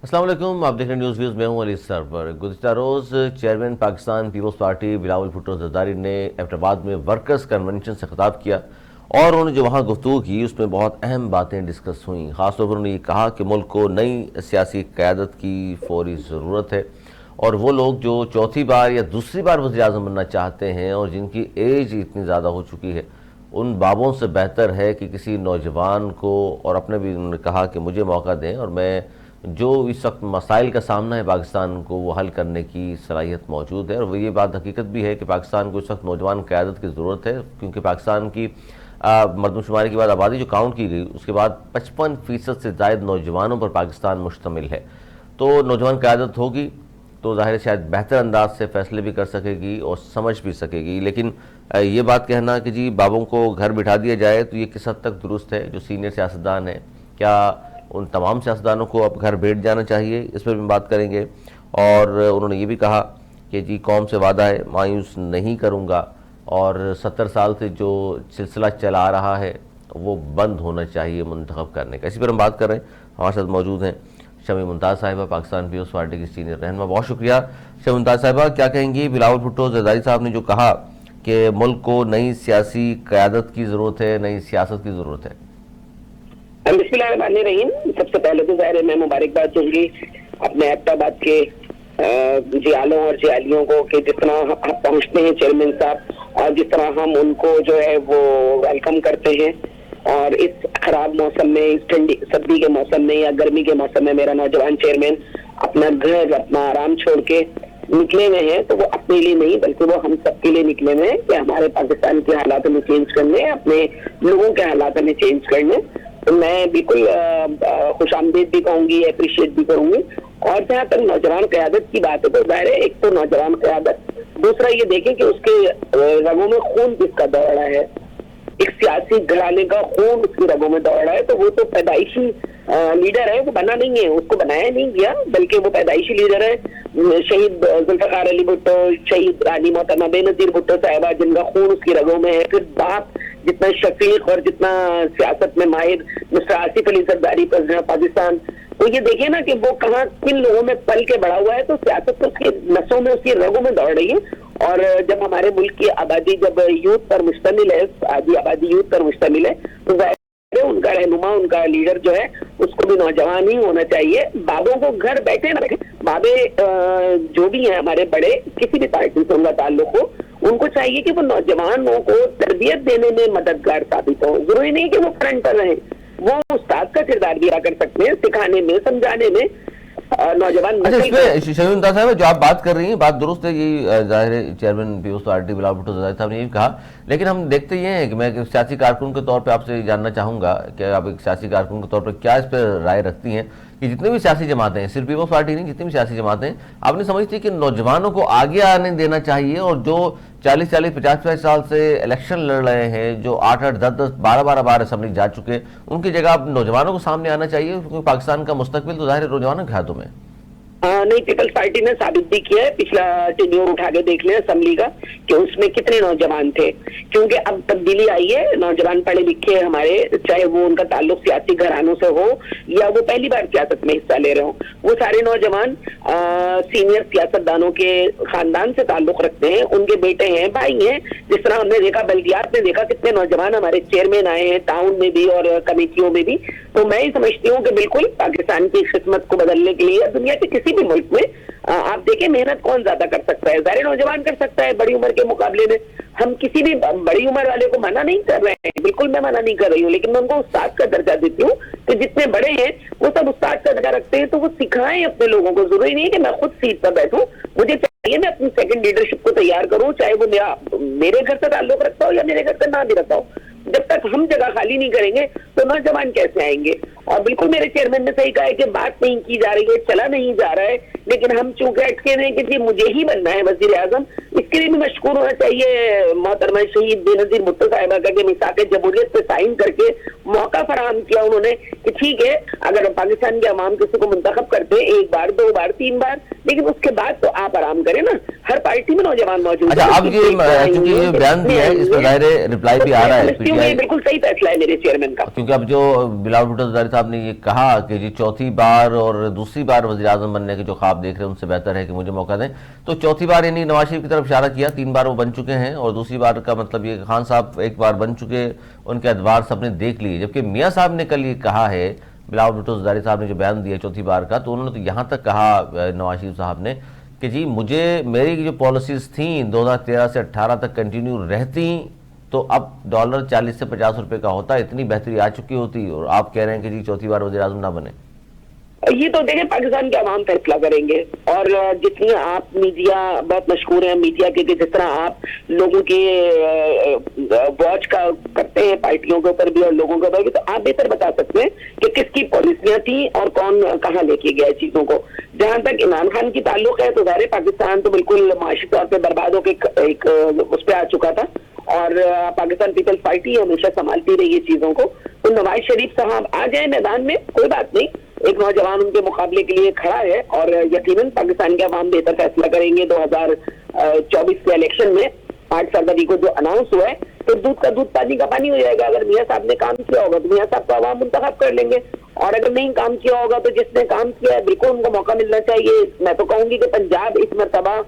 السلام علیکم، آپ دیکھ رہے ہیں نیوز ویوز میں ہوں علی سرور۔ گزشتہ روز چیئرمین پاکستان پیپلز پارٹی بلاول بھٹو زرداری نے ایبٹ آباد میں ورکرز کنونشن سے خطاب کیا اور انہوں نے جو وہاں گفتگو کی اس میں بہت اہم باتیں ڈسکس ہوئیں۔ خاص طور پر انہوں نے یہ کہا کہ ملک کو نئی سیاسی قیادت کی فوری ضرورت ہے اور وہ لوگ جو چوتھی بار یا دوسری بار وزیر اعظم بننا چاہتے ہیں اور جن کی ایج اتنی زیادہ ہو چکی ہے، ان بابوں سے بہتر ہے کہ کسی نوجوان کو، اور اپنے بھی انہوں نے کہا کہ مجھے موقع دیں اور میں جو اس وقت مسائل کا سامنا ہے پاکستان کو وہ حل کرنے کی صلاحیت موجود ہے۔ اور وہ یہ بات حقیقت بھی ہے کہ پاکستان کو اس وقت نوجوان قیادت کی ضرورت ہے، کیونکہ پاکستان کی مردم شماری کے بعد آبادی جو کاؤنٹ کی گئی اس کے بعد 55% سے زائد نوجوانوں پر پاکستان مشتمل ہے۔ تو نوجوان قیادت ہوگی تو ظاہر ہے شاید بہتر انداز سے فیصلے بھی کر سکے گی اور سمجھ بھی سکے گی۔ لیکن یہ بات کہنا کہ جی بابوں کو گھر بٹھا دیا جائے تو یہ کس حد تک درست ہے؟ جو سینئر سیاستدان ہیں، کیا ان تمام سیاستدانوں کو اب گھر بیٹھ جانا چاہیے؟ اس پر بھی بات کریں گے۔ اور انہوں نے یہ بھی کہا کہ جی قوم سے وعدہ ہے مایوس نہیں کروں گا، اور 70 سال سے جو سلسلہ چلا رہا ہے وہ بند ہونا چاہیے منتخب کرنے کا۔ اسی پر ہم بات کر رہے ہیں۔ ہمارے ساتھ موجود ہیں شمیم ممتاز صاحبہ، پاکستان پیپلز پارٹی کی سینئر رہنما۔ بہت شکریہ شمیم ممتاز صاحبہ۔ کیا کہیں گی بلاول بھٹو زرداری صاحب نے جو کہا کہ ملک کو نئی سیاسی قیادت کی ضرورت ہے، نئی سیاست کی ضرورت ہے؟ بسم اللہ الرحمن الرحیم۔ سب سے پہلے تو ظاہر ہے میں مبارکباد دوں گی اپنے ایبٹ آباد کے جیالوں اور جیالیوں کو کہ جس طرح ہم پہنچتے ہیں چیئرمین صاحب اور جس طرح ہم ان کو جو ہے وہ ویلکم کرتے ہیں، اور اس خراب موسم میں، اس ٹھنڈی سردی کے موسم میں یا گرمی کے موسم میں میرا نوجوان چیئرمین اپنا گھر اپنا آرام چھوڑ کے نکلے ہوئے ہیں، تو وہ اپنے لیے نہیں بلکہ وہ ہم سب کے لیے نکلے ہوئے ہیں کہ ہمارے پاکستان کے حالات میں چینج کرنے، اپنے لوگوں کے حالات میں چینج کرنے۔ تو میں بالکل خوش آمدید بھی کہوں گی، اپریشیٹ بھی کروں گی۔ اور جہاں تک نوجوان قیادت کی بات ہے تو ظاہر ہے ایک تو نوجوان قیادت، دوسرا یہ دیکھیں کہ اس کے رگوں میں خون کس کا دوڑ رہا ہے۔ ایک سیاسی گھرانے کا خون اس کی رگوں میں دوڑ رہا ہے، تو وہ تو پیدائشی لیڈر ہے، وہ بنا نہیں ہے، اس کو بنایا نہیں گیا بلکہ وہ پیدائشی لیڈر ہے۔ شہید ذوالفقار علی بھٹو، شہید رانی محترمہ بے نظیر بھٹو صاحبہ جن کا خون اس کی رگوں میں ہے، پھر باپ جتنا شفیق اور جتنا سیاست میں ماہر مسٹر آصف علی زرداری پریزیڈنٹ پاکستان، تو یہ دیکھیں نا کہ وہ کہاں کن لوگوں میں پل کے بڑا ہوا ہے، تو سیاست تو اس کی نسوں میں، اس کی رگوں میں دوڑ رہی ہے۔ اور جب ہمارے ملک کی آبادی جب یوتھ پر مشتمل ہے، آدھی آبادی یوتھ پر مشتمل ہے، تو ظاہر ان کا رہنما، ان کا لیڈر جو ہے اس کو بھی نوجوان ہی ہونا چاہیے۔ بابوں کو گھر بیٹھے نہ رکھیں، بابے جو بھی ہیں ہمارے بڑے، کسی بھی پارٹی سے ان کا تعلق ہو، ان کو چاہیے کہ وہ نوجوانوں کو تربیت دینے میں مددگار ثابت ہو۔ ضروری نہیں کہ وہ فرنٹ پر رہیں، وہ استاد کا کردار بھی ادا کر سکتے ہیں، سکھانے میں، سمجھانے میں۔ نوجوان اچھا، اس پہ شمیم ممتاز صاحب جو آپ بات کر رہی ہیں بات درست ہے، یہ ظاہر ہے چیئرمین پیپلز پارٹی بلاول بھٹو زرداری صاحب نے یہ کہا، لیکن ہم دیکھتے یہ ہیں کہ میں ایک سیاسی کارکن کے طور پہ آپ سے جاننا چاہوں گا کہ آپ ایک سیاسی کارکن کے طور پر کیا اس پہ رائے رکھتی ہیں کہ جتنے بھی سیاسی جماعتیں ہیں، صرف پیپلز پارٹی نہیں، جتنی بھی سیاسی جماعتیں ہیں، آپ نے سمجھتی کہ نوجوانوں کو آگے آنے دینا چاہیے، اور جو 40-50 سال سے الیکشن لڑ رہے ہیں، جو 8-8, 10-10, 12-12 بار اسمبلی جا چکے، ان کی جگہ اب نوجوانوں کو سامنے آنا چاہیے، کیونکہ پاکستان کا مستقبل تو ظاہر ہے نوجوانوں کے ہاتھوں میں۔ نہیں، پیپلز پارٹی نے ثابت بھی کیا ہے، پچھلا ٹینیور اٹھا کے دیکھ لیں اسمبلی کا کہ اس میں کتنے نوجوان تھے، کیونکہ اب تبدیلی آئی ہے۔ نوجوان پڑھے لکھے ہمارے، چاہے وہ ان کا تعلق سیاسی گھرانوں سے ہو یا وہ پہلی بار سیاست میں حصہ لے رہے ہوں، وہ سارے نوجوان سینئر سیاستدانوں کے خاندان سے تعلق رکھتے ہیں، ان کے بیٹے ہیں، بھائی ہیں۔ جس طرح ہم نے دیکھا بلدیات میں دیکھا کتنے نوجوان ہمارے چیئرمین آئے ہیں، ٹاؤن میں بھی اور کمیٹیوں میں بھی۔ تو میں یہ سمجھتی ہوں کہ بالکل پاکستان کی خدمت کو بدلنے کے لیے دنیا کے کسی بھی ملک میں آپ دیکھیں محنت کون زیادہ کر سکتا ہے، ظاہر نوجوان کر سکتا ہے بڑی عمر کے مقابلے میں۔ ہم کسی بھی بڑی عمر والے کو منع نہیں کر رہے ہیں، بالکل میں منع نہیں کر رہی ہوں، لیکن میں ان کو استاد کا درجہ دیتی ہوں کہ جتنے بڑے ہیں وہ سب استاد کا درجہ رکھتے ہیں، تو وہ سکھائیں اپنے لوگوں کو۔ ضروری نہیں ہے کہ میں خود سیٹ پر بیٹھوں، مجھے چاہیے میں اپنی سیکنڈ لیڈرشپ کو تیار کروں، چاہے وہ میرے گھر سے تعلق رکھتا ہو یا میرے گھر سے نہ بھی رکھتا ہو۔ جب تک ہم جگہ خالی نہیں کریں گے تو نوجوان کیسے آئیں گے؟ اور بالکل میرے چیئرمین نے صحیح کہا ہے کہ بات نہیں کی جا رہی ہے، چلا نہیں جا رہا ہے لیکن ہم چونکہ اٹکے رہے کہ جی مجھے ہی بننا ہے وزیر اعظم، اس کے لیے بھی مشکور ہونا چاہیے محترمہ شہید بے نظیر بھٹو صاحبہ کا کہ میثاق جمہوریت پہ سائن کر کے موقع فراہم کیا انہوں نے کہ ٹھیک ہے اگر پاکستان کے عوام کسی کو منتخب کرتے ہیں 1 بار 2 بار 3 بار، لیکن اس کے بعد تو آپ آرام کریں نا، ہر پارٹی میں نوجوان موجود ہیں۔ اچھا اب یہ بیان دیا ہے اس پر ظاہر رپلائی بھی آ رہا ہے پی ٹی آئی، بالکل صحیح فیصلہ ہے میرے چیئرمین کا، کیونکہ اب جو بلاول بھٹو زرداری صاحب نے یہ کہا کہ جی چوتھی بار اور دوسری بار وزیر اعظم بننے کے جو خواب دیکھ رہے ہیں ان سے بہتر ہے کہ مجھے موقع دیں، تو چوتھی بار یعنی نواز شریف کی طرف اشارہ کیا، 3 بار وہ بن چکے ہیں اور دوسری بار کا مطلب یہ کہ خان صاحب 1 بار بن چکے، ان کے ادوار سب نے دیکھ لیے، جبکہ میاں صاحب نے کل یہ کہا ہے، بلاول بھٹو زرداری صاحب نے جو بیان دیا چوتھی بار کا، تو انہوں نے تو یہاں تک کہا نواز شریف صاحب نے کہ جی میری جو پالیسیز تھیں 2013 سے 18 تک کنٹینیو رہتی تو اب ڈالر 40 سے 50 روپے کا ہوتا، اتنی بہتری آ چکی ہوتی، اور آپ کہہ رہے ہیں کہ جی چوتھی بار وزیر اعظم نہ بنے۔ یہ تو دیکھیں پاکستان کے عوام فیصلہ کریں گے، اور جتنی آپ میڈیا بہت مشہور ہیں میڈیا کے کہ جس طرح آپ لوگوں کے واچ کا کرتے ہیں پارٹیوں کے اوپر بھی اور لوگوں کے اوپر بھی، تو آپ بہتر بتا سکتے ہیں کہ کس کی پالیسیاں تھیں اور کون کہاں لے کے گیا چیزوں کو۔ جہاں تک عمران خان کی تعلق ہے تو ظاہر پاکستان تو بالکل معاشی طور پہ برباد ہو کے ایک اس پہ آ چکا تھا، اور پاکستان پیپلز پارٹی ہمیشہ سنبھالتی رہی ہے چیزوں کو، تو نواز شریف صاحب آ جائیں میدان میں کوئی بات نہیں، ایک نوجوان ان کے مقابلے کے لیے کھڑا ہے، اور یقیناً پاکستان کے عوام بہتر فیصلہ کریں گے 2024 کے الیکشن میں 8 فروری کو جو اناؤنس ہوا ہے، تو دودھ کا دودھ پانی کا پانی ہو جائے گا۔ اگر میاں صاحب نے کام کیا ہوگا تو میاں صاحب کو عوام منتخب کر لیں گے، اور اگر نہیں کام کیا ہوگا تو جس نے کام کیا ہے بالکل ان کو موقع ملنا چاہیے۔ میں تو کہوں گی کہ پنجاب اس مرتبہ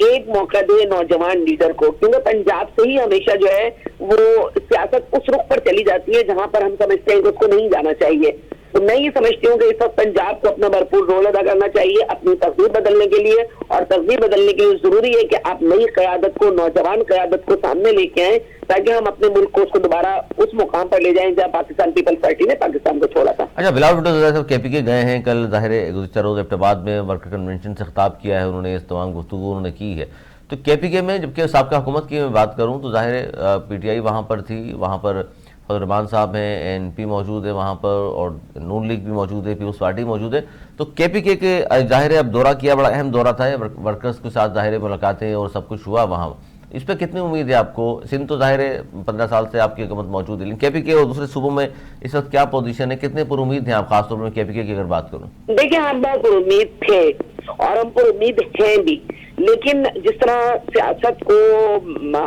ایک موقع دے نوجوان لیڈر کو، کیونکہ پنجاب سے ہی ہمیشہ جو ہے وہ سیاست اس رخ پر چلی جاتی ہے جہاں پر ہم سمجھتے ہیں کہ اس کو نہیں جانا چاہیے۔ تو میں یہ سمجھتی ہوں کہ اس وقت پنجاب کو اپنا بھرپور رول ادا کرنا چاہیے اپنی تقدیر بدلنے کے لیے، اور تقدیر بدلنے کے لیے ضروری ہے کہ آپ نئی قیادت کو، نوجوان قیادت کو سامنے لے کے آئیں، تاکہ ہم اپنے ملک کو اس کو دوبارہ اس مقام پر لے جائیں جہاں پاکستان پیپلز پارٹی نے پاکستان کو چھوڑا تھا۔ اچھا بلاول بھٹو زرداری صاحب کے پی کے گئے ہیں کل، ظاہر ہے گزشتہ روز ایبٹ آباد میں ورکر کنونشن سے خطاب کیا ہے انہوں نے، اس تمام گفتگو انہوں نے کی ہے، تو کے پی کے میں جبکہ سابقہ حکومت کی میں بات کروں تو ظاہر ہے پی ٹی آئی وہاں پر تھی، وہاں پر فضل الرحمان صاحب ہیں، این پی موجود ہے وہاں پر، اور نون لیگ بھی موجود ہے، پیپلز پارٹی موجود ہے، تو کے پی کے ظاہر ہے اب دورہ کیا، بڑا اہم دورہ تھا، ورکرز کے ساتھ ظاہر ہے ملاقاتیں اور سب کچھ ہوا وہاں، اس پہ کتنی امید ہے آپ کو؟ سندھ تو ظاہر ہے 15 سال سے آپ کی حکومت موجود ہے، لیکن کے پی کے اور دوسرے صوبوں میں اس وقت کیا پوزیشن ہے، کتنے پر امید ہیں آپ، خاص طور پر کے پی کے کی اگر بات کروں؟ دیکھیں ہم بہت پر امید تھے اور ہم پر امید ہیں بھی، لیکن جس طرح سیاست کو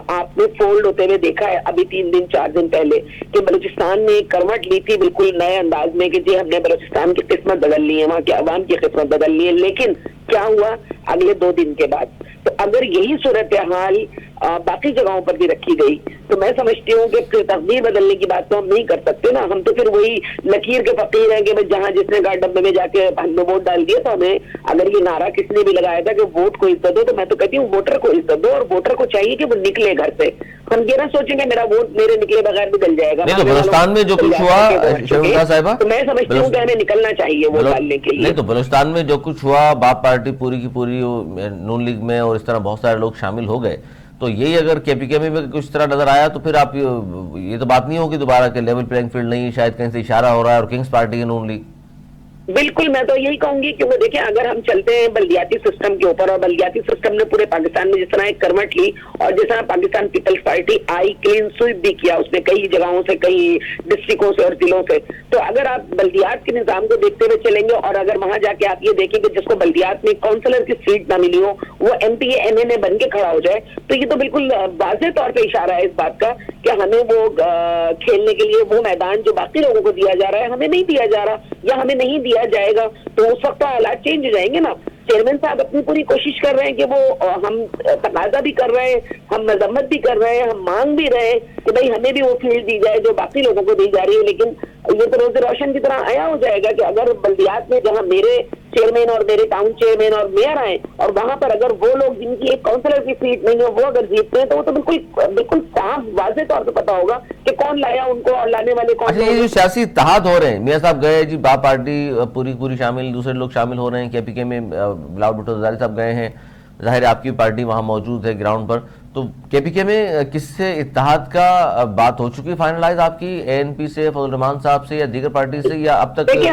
آپ نے فولڈ ہوتے ہوئے دیکھا ہے ابھی 3 دن 4 دن پہلے کہ بلوچستان نے کروٹ لی تھی بالکل نئے انداز میں کہ جی ہم نے بلوچستان کی قسمت بدل لی ہے، وہاں کے عوام کی قسمت بدل لی ہے، لیکن کیا ہوا اگلے 2 دن کے بعد؟ تو اگر یہی صورتحال باقی جگہوں پر بھی رکھی گئی تو میں سمجھتی ہوں کہ تقدیر بدلنے کی بات تو ہم نہیں کر سکتے نا، ہم تو پھر وہی لکیر کے فقیر ہیں کہ جہاں جس نے گاڑ ڈبے میں جا کے ہم نے ووٹ ڈال دیا، تو ہمیں اگر یہ نعرہ کس نے بھی لگایا تھا کہ ووٹ کو عزت دو، تو میں تو کہتی ہوں ووٹر کو عزت دو، اور ووٹر کو چاہیے کہ وہ نکلے گھر سے، ہم یہ نہ سوچیں کہ میرا ووٹ میرے نکلے بغیر بھی گل جائے گا۔ نہیں تو بلوچستان میں جو کچھ ہوا شرمتا صاحبہ، تو میں سمجھتی ہوں کہ ہمیں نکلنا چاہیے ووٹ ڈالنے کے لیے۔ نہیں تو بلوچستان میں جو کچھ ہوا، باپ پارٹی پوری کی پوری نون لیگ میں اور اس طرح بہت سارے لوگ شامل ہو گئے، تو یہی اگر کے پی کے میں کچھ طرح نظر آیا تو پھر آپ یہ تو بات نہیں ہوگی دوبارہ کہ لیول پلینگ فیلڈ نہیں، شاید کہیں سے اشارہ ہو رہا ہے اور کنگز پارٹی ہے نون لیگ۔ بالکل میں تو یہی کہوں گی، کیونکہ دیکھیں اگر ہم چلتے ہیں بلدیاتی سسٹم کے اوپر، اور بلدیاتی سسٹم نے پورے پاکستان میں جس طرح ایک کروٹ لی، اور جس طرح پاکستان پیپلز پارٹی آئی کلین سویپ بھی کیا اس نے کئی جگہوں سے، کئی ڈسٹرکوں سے اور ضلعوں سے، تو اگر آپ بلدیات کے نظام کو دیکھتے ہوئے چلیں گے، اور اگر وہاں جا کے آپ یہ دیکھیں کہ جس کو بلدیات میں کونسلر کی سیٹ نہ ملی ہو وہ M P A M N A بن کے کھڑا ہو جائے، تو یہ تو بالکل واضح طور پہ اشارہ ہے اس بات کا کہ ہمیں وہ کھیلنے کے لیے وہ میدان جو باقی لوگوں کو دیا جا رہا ہے ہمیں نہیں دیا جا رہا، یا ہمیں نہیں دیا جائے گا، تو اس وقت حالات چینج ہو جائیں گے نا۔ چیئرمین صاحب اپنی پوری کوشش کر رہے ہیں کہ وہ ہم تقاضا بھی کر رہے ہیں، ہم مذمت بھی کر رہے ہیں، ہم مانگ بھی رہے ہیں کہ بھئی ہمیں بھی وہ فیلڈ دی جائے جو باقی لوگوں کو دی جا رہی ہے، لیکن یہ تو روز روشن کی طرح آیا ہو جائے گا کہ اگر بلدیات میں جہاں میرے چیئرمین اور میرے ٹاؤن چیئرمین اور میئر آئے، اور وہاں پر اگر وہ لوگ جن کی ایک کونسلر کی سیٹ نہیں ہے وہ اگر جیتتے ہیں تو وہ تو بالکل صاف واضح طور پہ پتا ہوگا کہ کون لایا ان کو اور لانے والے کون۔ اچھا یہ جو سیاسی اتحاد ہو رہے ہیں، میاں صاحب گئے جی، باپ پارٹی پوری شامل، دوسرے لوگ شامل ہو رہے ہیں، کے پی کے میں بلاول بھٹو زرداری صاحب گئے ہیں، ظاہر ہے آپ کی پارٹی وہاں موجود ہے گراؤنڈ پر، تو کے پی کے میں کس سے اتحاد کا بات ہو چکی فائنلائز آپ کی، اے این پی سے، فضل الرحمان صاحب سے، یا دیگر پارٹی سے، یا اب تک؟ دیکھیں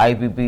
IPP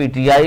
PTI